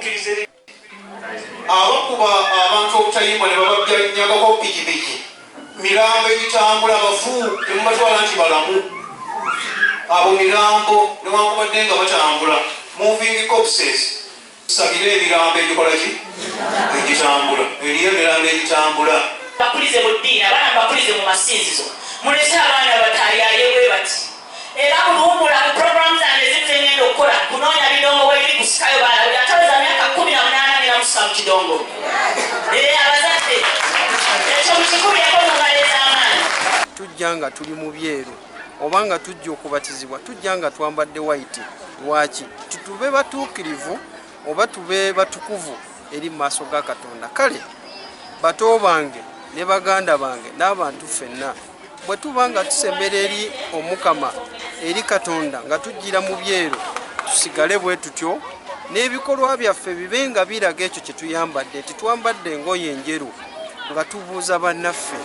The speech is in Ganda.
tukkirize abakuba abantu obutayimba ne babanyagako pikipiki mirambo egitambula abafu temubatwala nti balamu abo mirambo newankubadde nga batambula moving corpses tusabire ebirambo egikolaki egitambula eriyo ebirambo egitambula bakulize mu ddiini abaana bakulize mu masinzizo mulese abaana batayayebwe bati era buluwumbula ku programu zange ezitengenda okukola kunoonya bidongo bwebiri kusikayo baala buli ataweza myaka 18 nina musika mu kidongo abazadde ekyo mukikubyeko mu ngalo ez'amaanyi tujja nga tuli mu byeru oba nga tujja okubatizibwa tujja nga twambadde white lwaki titube batuukirivu oba tube batukuvu eri mu maaso ga Katonda kale bato bange ne baganda bange n'abantu ffenna bwe tuba nga tusembera eri omukama eri Katonda nga tujjira mu byeru tusigale bwe tutyo n'ebikolwa byaffe bibe nga biraga ekyo kye tuyambadde titwambadde engoye enjeru nga tubuuza bannaffe